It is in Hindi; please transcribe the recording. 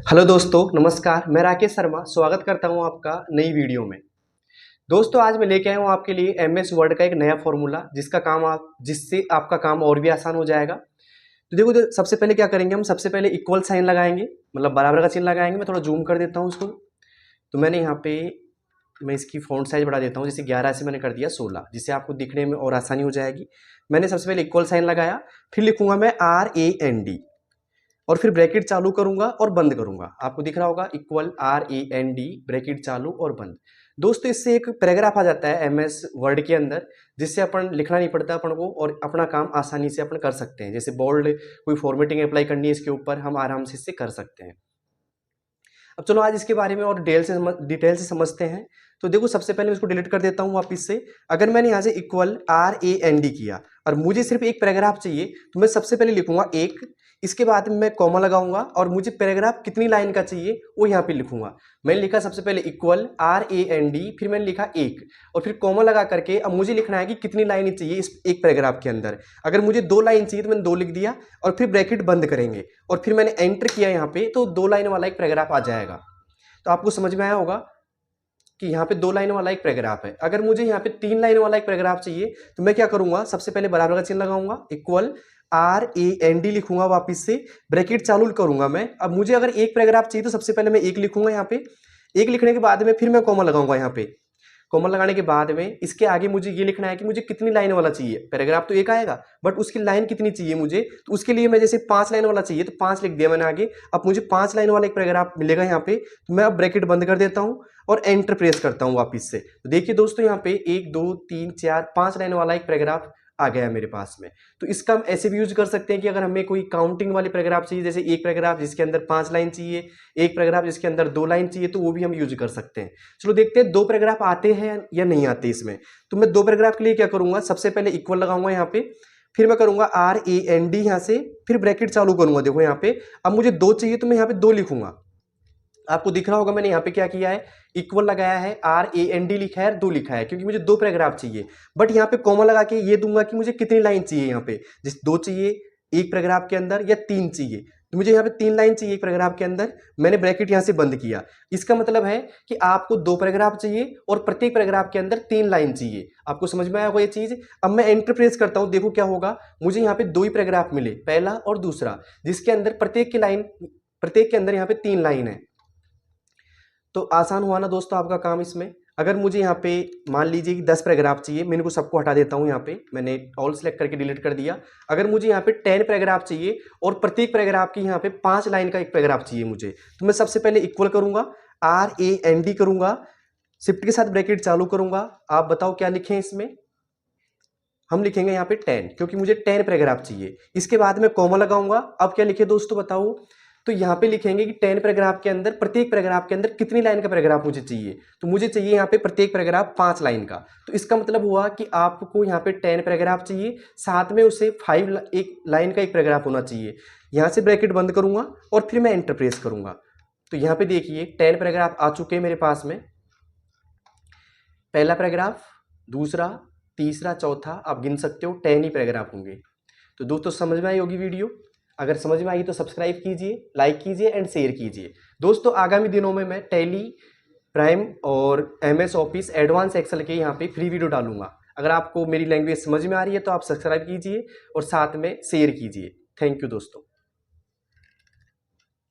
हेलो दोस्तों, नमस्कार। मैं राकेश शर्मा स्वागत करता हूं आपका नई वीडियो में। दोस्तों, आज मैं लेके आया हूं आपके लिए एमएस वर्ड का एक नया फॉर्मूला जिससे आपका काम और भी आसान हो जाएगा। तो देखो, सबसे पहले क्या करेंगे, हम सबसे पहले इक्वल साइन लगाएंगे, मतलब बराबर का चिन्ह लगाएंगे। मैं थोड़ा जूम कर देता हूँ उसको। तो मैंने यहाँ पे मैं इसकी फ़ॉन्ट साइज बढ़ा देता हूँ, जैसे 11 से मैंने कर दिया 16, जिससे आपको दिखने में और आसानी हो जाएगी। मैंने सबसे पहले इक्वल साइन लगाया, फिर लिखूंगा मैं RAND और फिर ब्रैकेट चालू करूंगा और बंद करूंगा। आपको दिख रहा होगा इक्वल RAND, ब्रैकेट चालू और बंद। दोस्तों, इससे एक पैराग्राफ आ जाता है एमएस वर्ड के अंदर, जिससे अपन लिखना नहीं पड़ता अपन को और अपना काम आसानी से अपन कर सकते हैं। जैसे बोल्ड कोई फॉर्मेटिंग अप्लाई करनी है इसके ऊपर, हम आराम से इससे कर सकते हैं। अब चलो आज इसके बारे में और डिटेल से समझते हैं। तो देखो, सबसे पहले मैं इसको डिलीट कर देता हूँ वापिस से। अगर मैंने यहाँ से इक्वल RAND किया और मुझे सिर्फ एक पैराग्राफ चाहिए, तो मैं सबसे पहले लिखूंगा एक, इसके बाद में मैं कॉमा लगाऊंगा और मुझे पैराग्राफ कितनी लाइन का चाहिए वो यहाँ पे लिखूंगा। मैंने लिखा सबसे पहले इक्वल RAND, फिर मैंने लिखा एक और फिर कॉमा लगा करके अब मुझे लिखना है कि कितनी लाइन चाहिए इस एक पैराग्राफ के अंदर। अगर मुझे 2 लाइन चाहिए तो मैंने 2 लिख दिया और फिर ब्रैकेट बंद करेंगे और फिर मैंने एंटर किया यहाँ पे, तो 2 लाइन वाला एक पैराग्राफ आ जाएगा। तो आपको समझ में आया होगा कि यहाँ पे 2 लाइन वाला एक पैराग्राफ है। अगर मुझे यहाँ पे 3 लाइन वाला एक पैराग्राफ चाहिए तो मैं क्या करूंगा, सबसे पहले बराबर का चिन्ह लगाऊंगा, इक्वल RAND लिखूंगा, वापिस से ब्रैकेट चालू करूंगा मैं। अब मुझे अगर एक पैराग्राफ चाहिए तो सबसे पहले मैं एक लिखूंगा यहाँ पे, एक लिखने के बाद में फिर मैं कॉमा लगाऊंगा यहाँ पे। कॉमा लगाने के बाद में इसके आगे मुझे ये लिखना है कि मुझे कितनी लाइन वाला चाहिए। पैराग्राफ तो एक आएगा बट उसकी लाइन कितनी चाहिए मुझे, तो उसके लिए मैं जैसे 5 लाइन वाला चाहिए तो 5 लिख दिया मैंने आगे। अब मुझे 5 लाइन वाला एक पैराग्राफ मिलेगा यहाँ पे, तो मैं अब ब्रैकेट बंद कर देता हूँ और एंटर प्रेस करता हूँ वापिस से। तो देखिए दोस्तों, यहाँ पे 1 2 3 4 5 लाइन वाला एक पैराग्राफ आ गया है मेरे पास में। तो इसका हम ऐसे भी यूज कर सकते हैं कि अगर हमें कोई काउंटिंग वाले पैराग्राफ चाहिए, जैसे एक पैराग्राफ जिसके अंदर 5 लाइन चाहिए, एक पैराग्राफ जिसके अंदर 2 लाइन चाहिए, तो वो भी हम यूज कर सकते हैं। चलो देखते हैं 2 पैराग्राफ आते हैं या नहीं आते इसमें। तो मैं 2 पैराग्राफ के लिए क्या करूंगा, सबसे पहले इक्वल लगाऊंगा यहाँ पे, फिर मैं करूंगा RAND यहाँ से, फिर ब्रैकेट चालू करूंगा। देखो यहाँ पे अब मुझे 2 चाहिए तो मैं यहाँ पे 2 लिखूंगा। आपको दिख रहा होगा मैंने यहाँ पे क्या किया है, इक्वल लगाया है, RAND लिखा है, 2 लिखा है, क्योंकि मुझे 2 पैराग्राफ चाहिए। बट यहाँ पे कॉमा लगा के ये दूंगा कि मुझे कितनी लाइन चाहिए यहाँ पे, जिस 2 चाहिए एक पैराग्राफ के अंदर या 3 चाहिए, तो मुझे यहाँ पे 3 लाइन चाहिए एक पैराग्राफ के अंदर। मैंने ब्रैकेट यहाँ से बंद किया। इसका मतलब है कि आपको 2 पैराग्राफ चाहिए और प्रत्येक पैराग्राफ के अंदर 3 लाइन चाहिए। आपको समझ में आया होगा ये चीज। अब मैं एंटर प्रेस करता हूँ, देखो क्या होगा, मुझे यहाँ पे 2 ही पैराग्राफ मिले, पहला और दूसरा, जिसके अंदर प्रत्येक के अंदर यहाँ पे 3 लाइन है। तो आसान हुआ ना दोस्तों आपका काम इसमें। अगर मुझे यहाँ पे मान लीजिए कि 10 पैराग्राफ चाहिए, मैं इनको सबको हटा देता हूँ, यहाँ पे मैंने ऑल सेलेक्ट करके डिलीट कर दिया। अगर मुझे यहाँ पे 10 पैराग्राफ चाहिए और प्रत्येक पैराग्राफ की यहाँ पे 5 लाइन का एक पैराग्राफ चाहिए मुझे, तो मैं सबसे पहले इक्वल करूंगा, RAND करूंगा, शिफ्ट के साथ ब्रैकेट चालू करूंगा। आप बताओ क्या लिखें इसमें, हम लिखेंगे यहाँ पे 10, क्योंकि मुझे 10 पैराग्राफ चाहिए। इसके बाद में कॉमा लगाऊंगा। अब क्या लिखे दोस्तों बताओ, तो यहाँ पे लिखेंगे कि 10 पैराग्राफ के अंदर, प्रत्येक पैराग्राफ के अंदर कितनी लाइन का पैराग्राफ मुझे चाहिए, तो मुझे चाहिए यहाँ पे प्रत्येक पैराग्राफ 5 लाइन का। तो इसका मतलब हुआ कि आपको यहाँ पे 10 पैराग्राफ चाहिए, साथ में उसे 1 लाइन का एक पैराग्राफ होना चाहिए। यहाँ से ब्रैकेट बंद करूंगा और फिर मैं एंटर प्रेस करूंगा। तो यहाँ पे देखिए 10 पैराग्राफ आ चुके हैं मेरे पास में, पहला पैराग्राफ, दूसरा, तीसरा, चौथा, आप गिन सकते हो 10 ही पैराग्राफ होंगे। तो दोस्तों समझ में आई होगी वीडियो। अगर समझ में आई तो सब्सक्राइब कीजिए, लाइक कीजिए एंड शेयर कीजिए। दोस्तों आगामी दिनों में मैं टैली, प्राइम और MS ऑफिस एडवांस एक्सेल के यहाँ पे फ्री वीडियो डालूंगा। अगर आपको मेरी लैंग्वेज समझ में आ रही है तो आप सब्सक्राइब कीजिए और साथ में शेयर कीजिए। थैंक यू दोस्तों।